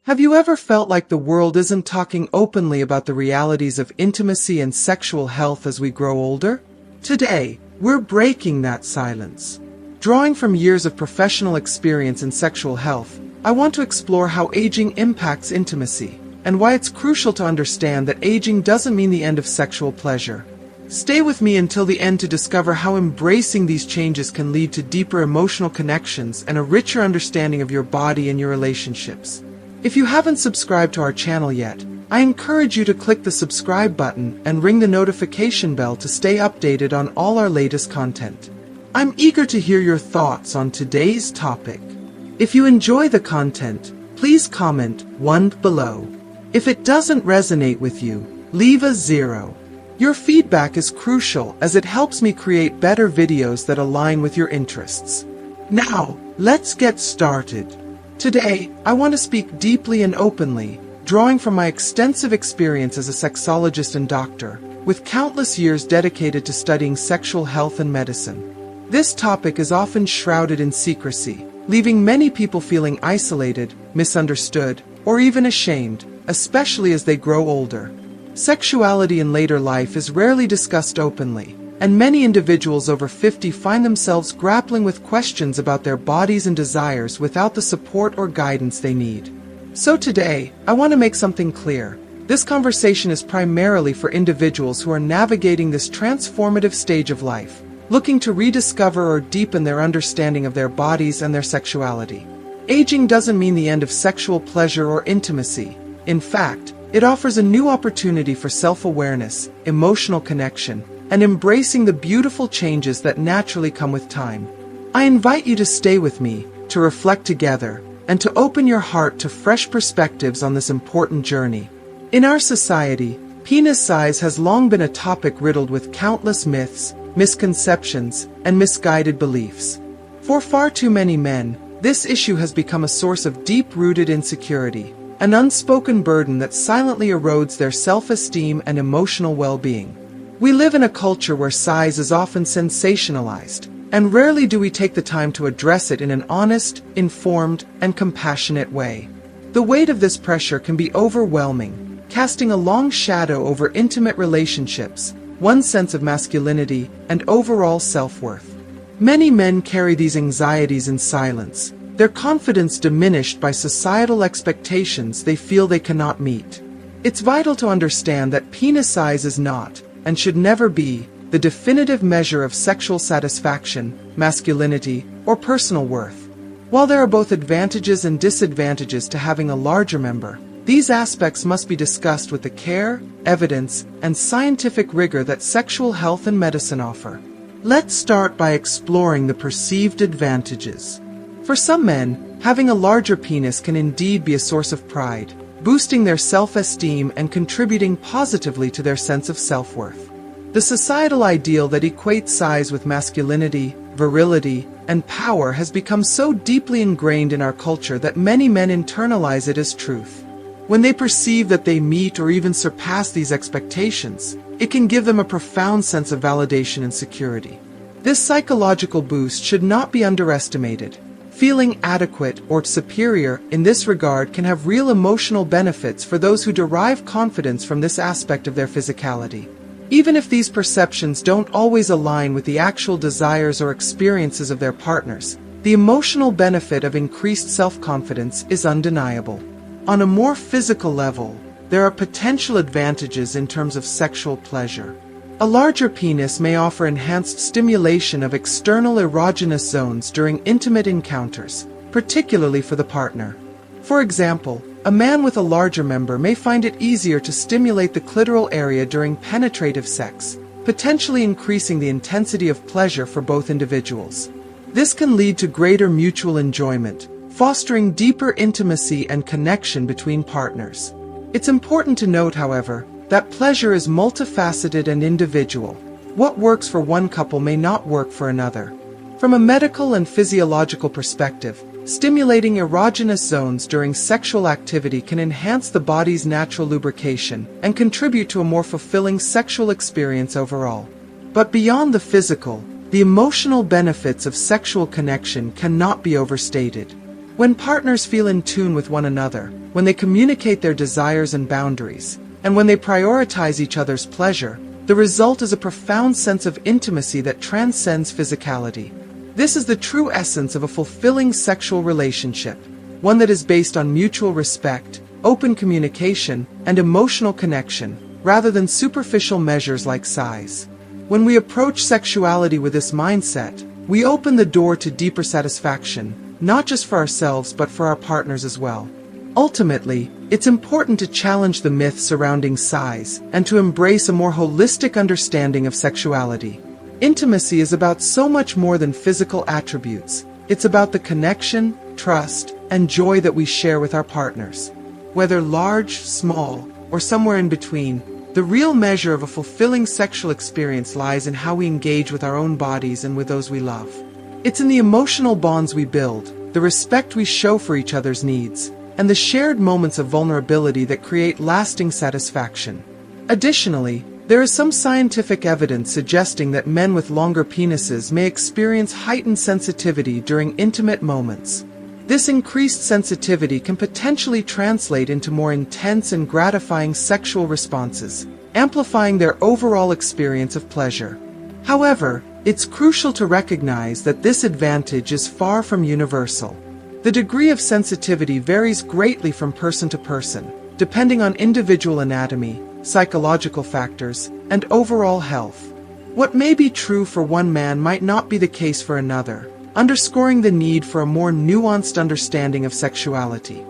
Have you ever felt like the world isn't talking openly about the realities of intimacy and sexual health as we grow older? Today, we're breaking that silence. Drawing from years of professional experience in sexual health, I want to explore how aging impacts intimacy, and why it's crucial to understand that aging doesn't mean the end of sexual pleasure. Stay with me until the end to discover how embracing these changes can lead to deeper emotional connections and a richer understanding of your body and your relationships. If you haven't subscribed to our channel yet, I encourage you to click the subscribe button and ring the notification bell to stay updated on all our latest content. I'm eager to hear your thoughts on today's topic. If you enjoy the content, please comment 1 below. If it doesn't resonate with you, leave a 0. Your feedback is crucial as it helps me create better videos that align with your interests. Now, let's get started. Today, I want to speak deeply and openly, drawing from my extensive experience as a sexologist and doctor, with countless years dedicated to studying sexual health and medicine. This topic is often shrouded in secrecy, leaving many people feeling isolated, misunderstood, or even ashamed, especially as they grow older. Sexuality in later life is rarely discussed openly, and many individuals over 50 find themselves grappling with questions about their bodies and desires without the support or guidance they need. So today, I want to make something clear. This conversation is primarily for individuals who are navigating this transformative stage of life, looking to rediscover or deepen their understanding of their bodies and their sexuality. Aging doesn't mean the end of sexual pleasure or intimacy. In fact, it offers a new opportunity for self-awareness, emotional connection, and embracing the beautiful changes that naturally come with time. I invite you to stay with me, to reflect together, and to open your heart to fresh perspectives on this important journey. In our society, penis size has long been a topic riddled with countless myths, misconceptions, and misguided beliefs. For far too many men, this issue has become a source of deep-rooted insecurity, an unspoken burden that silently erodes their self-esteem and emotional well-being. We live in a culture where size is often sensationalized, and rarely do we take the time to address it in an honest, informed, and compassionate way. The weight of this pressure can be overwhelming, casting a long shadow over intimate relationships, one's sense of masculinity, and overall self-worth. Many men carry these anxieties in silence, their confidence diminished by societal expectations they feel they cannot meet. It's vital to understand that penis size is not, and should never be, the definitive measure of sexual satisfaction, masculinity, or personal worth. While there are both advantages and disadvantages to having a larger member, these aspects must be discussed with the care, evidence, and scientific rigor that sexual health and medicine offer. Let's start by exploring the perceived advantages. For some men, having a larger penis can indeed be a source of pride, boosting their self-esteem and contributing positively to their sense of self-worth. The societal ideal that equates size with masculinity, virility, and power has become so deeply ingrained in our culture that many men internalize it as truth. When they perceive that they meet or even surpass these expectations, it can give them a profound sense of validation and security. This psychological boost should not be underestimated. Feeling adequate or superior in this regard can have real emotional benefits for those who derive confidence from this aspect of their physicality. Even if these perceptions don't always align with the actual desires or experiences of their partners, the emotional benefit of increased self-confidence is undeniable. On a more physical level, there are potential advantages in terms of sexual pleasure. A larger penis may offer enhanced stimulation of external erogenous zones during intimate encounters, particularly for the partner. For example, a man with a larger member may find it easier to stimulate the clitoral area during penetrative sex, potentially increasing the intensity of pleasure for both individuals. This can lead to greater mutual enjoyment, fostering deeper intimacy and connection between partners. It's important to note, however, that pleasure is multifaceted and individual. What works for one couple may not work for another. From a medical and physiological perspective, stimulating erogenous zones during sexual activity can enhance the body's natural lubrication and contribute to a more fulfilling sexual experience overall. But beyond the physical, the emotional benefits of sexual connection cannot be overstated. When partners feel in tune with one another, when they communicate their desires and boundaries, and when they prioritize each other's pleasure, the result is a profound sense of intimacy that transcends physicality. This is the true essence of a fulfilling sexual relationship, one that is based on mutual respect, open communication, and emotional connection, rather than superficial measures like size. When we approach sexuality with this mindset, we open the door to deeper satisfaction, not just for ourselves but for our partners as well. Ultimately, it's important to challenge the myth surrounding size and to embrace a more holistic understanding of sexuality. Intimacy is about so much more than physical attributes. It's about the connection, trust, and joy that we share with our partners. Whether large, small, or somewhere in between, the real measure of a fulfilling sexual experience lies in how we engage with our own bodies and with those we love. It's in the emotional bonds we build, the respect we show for each other's needs, and the shared moments of vulnerability that create lasting satisfaction. Additionally, there is some scientific evidence suggesting that men with longer penises may experience heightened sensitivity during intimate moments. This increased sensitivity can potentially translate into more intense and gratifying sexual responses, amplifying their overall experience of pleasure. However, it's crucial to recognize that this advantage is far from universal. The degree of sensitivity varies greatly from person to person, depending on individual anatomy, psychological factors, and overall health. What may be true for one man might not be the case for another, underscoring the need for a more nuanced understanding of sexuality.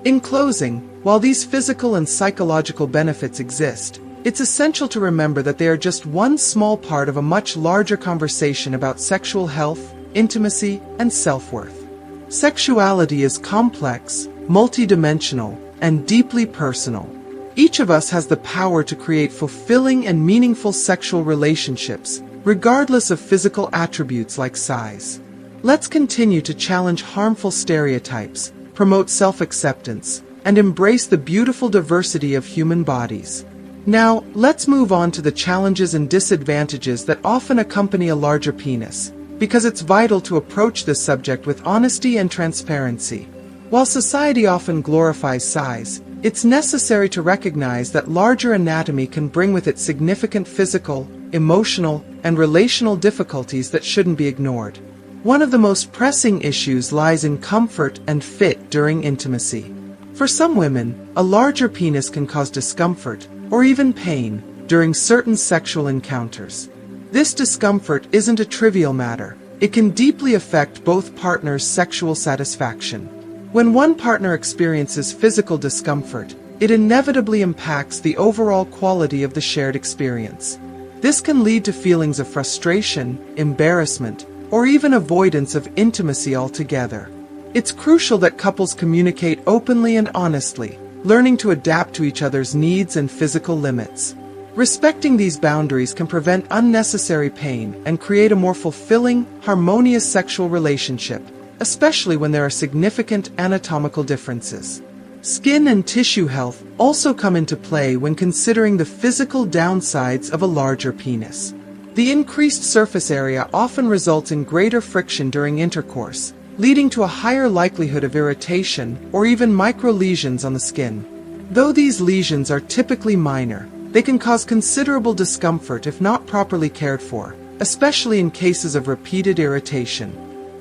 In closing, while these physical and psychological benefits exist, it's essential to remember that they are just one small part of a much larger conversation about sexual health, intimacy, and self-worth. Sexuality is complex, multidimensional, and deeply personal. Each of us has the power to create fulfilling and meaningful sexual relationships, regardless of physical attributes like size. Let's continue to challenge harmful stereotypes, promote self-acceptance, and embrace the beautiful diversity of human bodies. Now, let's move on to the challenges and disadvantages that often accompany a larger penis, because it's vital to approach this subject with honesty and transparency. While society often glorifies size, it's necessary to recognize that larger anatomy can bring with it significant physical, emotional, and relational difficulties that shouldn't be ignored. One of the most pressing issues lies in comfort and fit during intimacy. For some women, a larger penis can cause discomfort, or even pain, during certain sexual encounters. This discomfort isn't a trivial matter. It can deeply affect both partners' sexual satisfaction. When one partner experiences physical discomfort, it inevitably impacts the overall quality of the shared experience. This can lead to feelings of frustration, embarrassment, or even avoidance of intimacy altogether. It's crucial that couples communicate openly and honestly, learning to adapt to each other's needs and physical limits. Respecting these boundaries can prevent unnecessary pain and create a more fulfilling, harmonious sexual relationship, especially when there are significant anatomical differences. Skin and tissue health also come into play when considering the physical downsides of a larger penis. The increased surface area often results in greater friction during intercourse, leading to a higher likelihood of irritation or even micro-lesions on the skin. Though these lesions are typically minor, they can cause considerable discomfort if not properly cared for, especially in cases of repeated irritation.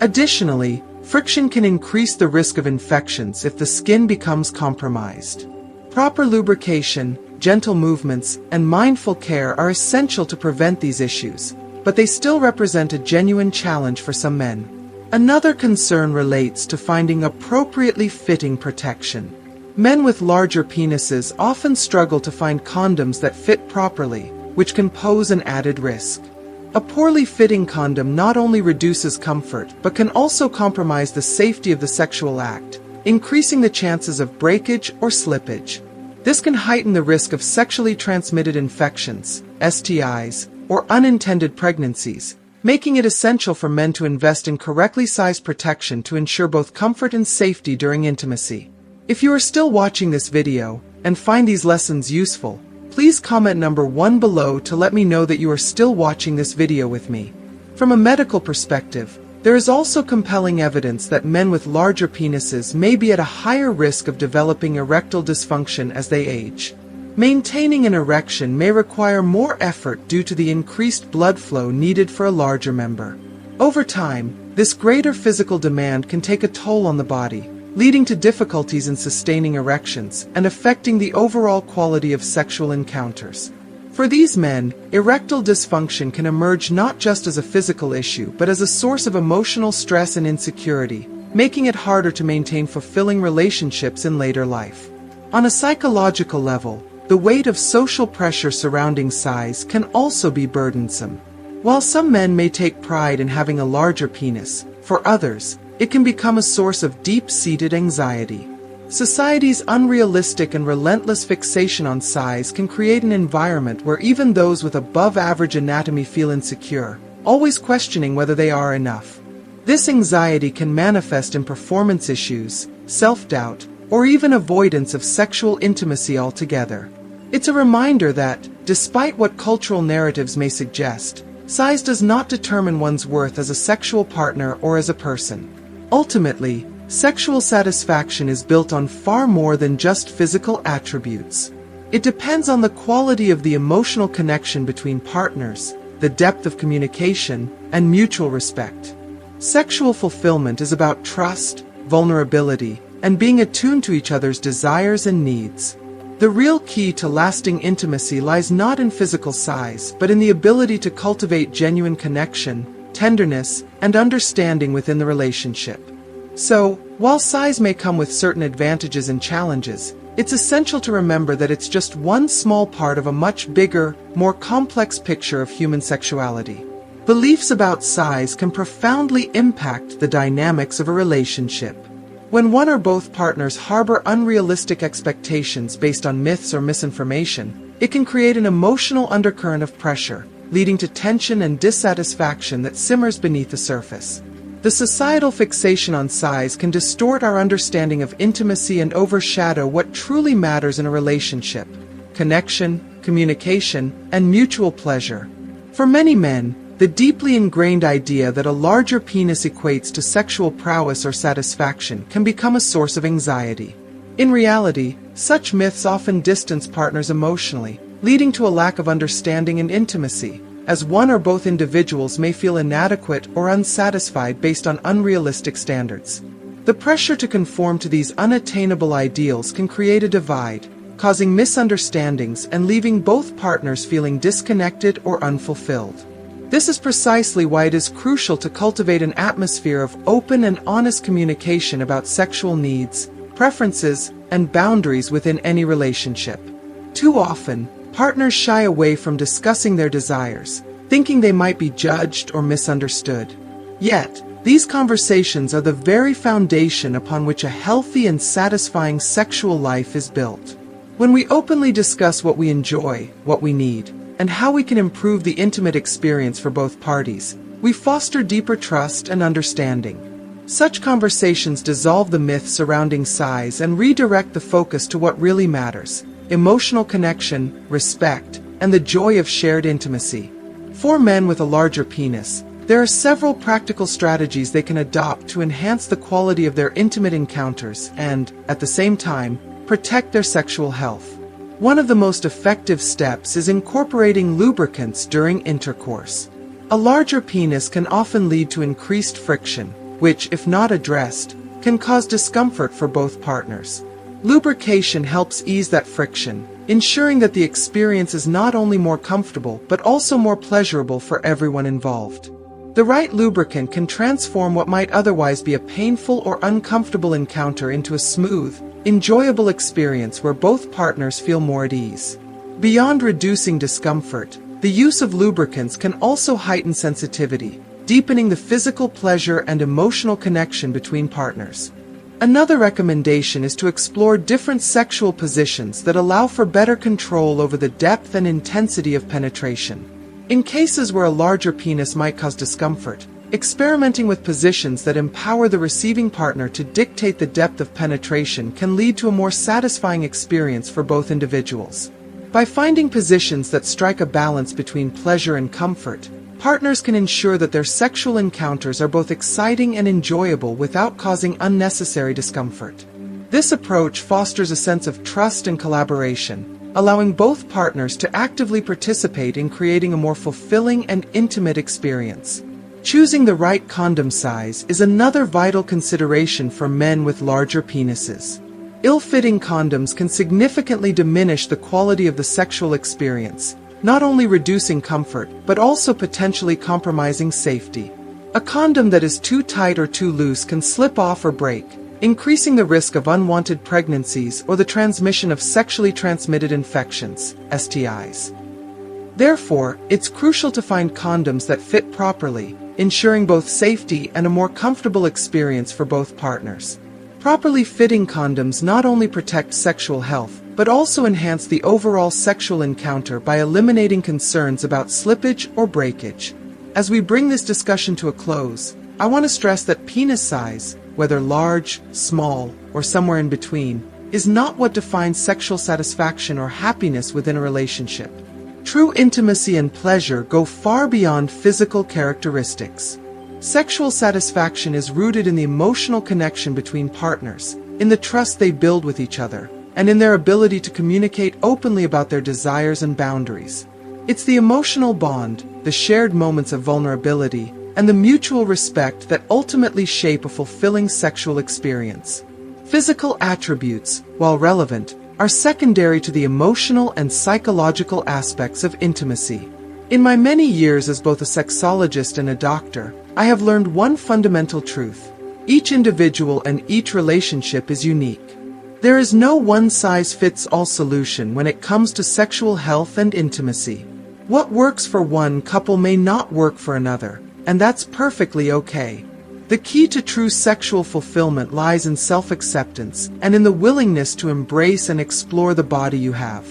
Additionally, friction can increase the risk of infections if the skin becomes compromised. Proper lubrication, gentle movements, and mindful care are essential to prevent these issues, but they still represent a genuine challenge for some men. Another concern relates to finding appropriately fitting protection. Men with larger penises often struggle to find condoms that fit properly, which can pose an added risk. A poorly fitting condom not only reduces comfort but can also compromise the safety of the sexual act, increasing the chances of breakage or slippage. This can heighten the risk of sexually transmitted infections, STIs, or unintended pregnancies, making it essential for men to invest in correctly sized protection to ensure both comfort and safety during intimacy. If you are still watching this video and find these lessons useful, please comment number 1 below to let me know that you are still watching this video with me. From a medical perspective, There is also compelling evidence that men with larger penises may be at a higher risk of developing erectile dysfunction as they age. Maintaining an erection may require more effort due to the increased blood flow needed for a larger member. Over time, this greater physical demand can take a toll on the body, leading to difficulties in sustaining erections and affecting the overall quality of sexual encounters. For these men, erectile dysfunction can emerge not just as a physical issue but as a source of emotional stress and insecurity, making it harder to maintain fulfilling relationships in later life. On a psychological level, the weight of social pressure surrounding size can also be burdensome. While some men may take pride in having a larger penis, for others, it can become a source of deep-seated anxiety. Society's unrealistic and relentless fixation on size can create an environment where even those with above-average anatomy feel insecure, always questioning whether they are enough. This anxiety can manifest in performance issues, self-doubt, or even avoidance of sexual intimacy altogether. It's a reminder that, despite what cultural narratives may suggest, size does not determine one's worth as a sexual partner or as a person. Ultimately, sexual satisfaction is built on far more than just physical attributes. It depends on the quality of the emotional connection between partners, the depth of communication, and mutual respect. Sexual fulfillment is about trust, vulnerability, and being attuned to each other's desires and needs. The real key to lasting intimacy lies not in physical size, but in the ability to cultivate genuine connection, tenderness, and understanding within the relationship. So, while size may come with certain advantages and challenges, it's essential to remember that it's just one small part of a much bigger, more complex picture of human sexuality. Beliefs about size can profoundly impact the dynamics of a relationship. When one or both partners harbor unrealistic expectations based on myths or misinformation, it can create an emotional undercurrent of pressure, leading to tension and dissatisfaction that simmers beneath the surface. The societal fixation on size can distort our understanding of intimacy and overshadow what truly matters in a relationship: connection, communication, and mutual pleasure. For many men, the deeply ingrained idea that a larger penis equates to sexual prowess or satisfaction can become a source of anxiety. In reality, such myths often distance partners emotionally, leading to a lack of understanding and intimacy, as one or both individuals may feel inadequate or unsatisfied based on unrealistic standards. The pressure to conform to these unattainable ideals can create a divide, causing misunderstandings and leaving both partners feeling disconnected or unfulfilled. This is precisely why it is crucial to cultivate an atmosphere of open and honest communication about sexual needs, preferences, and boundaries within any relationship. Too often, partners shy away from discussing their desires, thinking they might be judged or misunderstood. Yet, these conversations are the very foundation upon which a healthy and satisfying sexual life is built. When we openly discuss what we enjoy, what we need, and how we can improve the intimate experience for both parties, we foster deeper trust and understanding. Such conversations dissolve the myths surrounding size and redirect the focus to what really matters: emotional connection, respect, and the joy of shared intimacy. For men with a larger penis, there are several practical strategies they can adopt to enhance the quality of their intimate encounters and, at the same time, protect their sexual health. One of the most effective steps is incorporating lubricants during intercourse. A larger penis can often lead to increased friction, which, if not addressed, can cause discomfort for both partners. Lubrication helps ease that friction, ensuring that the experience is not only more comfortable but also more pleasurable for everyone involved. The right lubricant can transform what might otherwise be a painful or uncomfortable encounter into a smooth, enjoyable experience where both partners feel more at ease. Beyond reducing discomfort, the use of lubricants can also heighten sensitivity, deepening the physical pleasure and emotional connection between partners. Another recommendation is to explore different sexual positions that allow for better control over the depth and intensity of penetration. In cases where a larger penis might cause discomfort, experimenting with positions that empower the receiving partner to dictate the depth of penetration can lead to a more satisfying experience for both individuals. By finding positions that strike a balance between pleasure and comfort, partners can ensure that their sexual encounters are both exciting and enjoyable without causing unnecessary discomfort. This approach fosters a sense of trust and collaboration, allowing both partners to actively participate in creating a more fulfilling and intimate experience. Choosing the right condom size is another vital consideration for men with larger penises. Ill-fitting condoms can significantly diminish the quality of the sexual experience, not only reducing comfort, but also potentially compromising safety. A condom that is too tight or too loose can slip off or break, increasing the risk of unwanted pregnancies or the transmission of sexually transmitted infections, STIs. Therefore, it's crucial to find condoms that fit properly, ensuring both safety and a more comfortable experience for both partners. Properly fitting condoms not only protect sexual health, but also enhance the overall sexual encounter by eliminating concerns about slippage or breakage. As we bring this discussion to a close, I want to stress that penis size, whether large, small, or somewhere in between, is not what defines sexual satisfaction or happiness within a relationship. True intimacy and pleasure go far beyond physical characteristics. Sexual satisfaction is rooted in the emotional connection between partners, in the trust they build with each other, and in their ability to communicate openly about their desires and boundaries. It's the emotional bond, the shared moments of vulnerability, and the mutual respect that ultimately shape a fulfilling sexual experience. Physical attributes, while relevant, are secondary to the emotional and psychological aspects of intimacy. In my many years as both a sexologist and a doctor, I have learned one fundamental truth. Each individual and each relationship is unique. There is no one-size-fits-all solution when it comes to sexual health and intimacy. What works for one couple may not work for another, and that's perfectly okay. The key to true sexual fulfillment lies in self-acceptance and in the willingness to embrace and explore the body you have.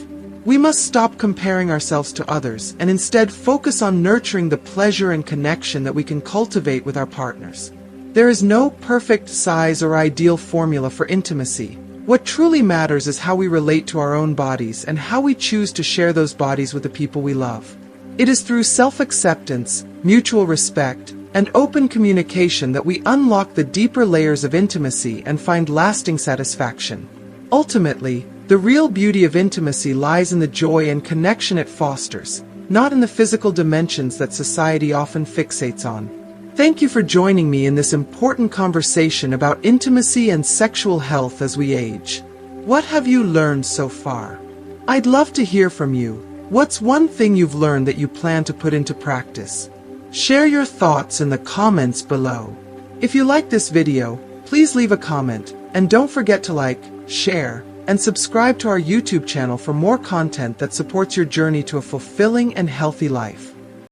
We must stop comparing ourselves to others and instead focus on nurturing the pleasure and connection that we can cultivate with our partners. There is no perfect size or ideal formula for intimacy. What truly matters is how we relate to our own bodies and how we choose to share those bodies with the people we love. It is through self-acceptance, mutual respect, and open communication that we unlock the deeper layers of intimacy and find lasting satisfaction. Ultimately, the real beauty of intimacy lies in the joy and connection it fosters, not in the physical dimensions that society often fixates on. Thank you for joining me in this important conversation about intimacy and sexual health as we age. What have you learned so far? I'd love to hear from you. What's one thing you've learned that you plan to put into practice? Share your thoughts in the comments below. If you like this video, please leave a comment, and don't forget to like, share, and subscribe to our YouTube channel for more content that supports your journey to a fulfilling and healthy life.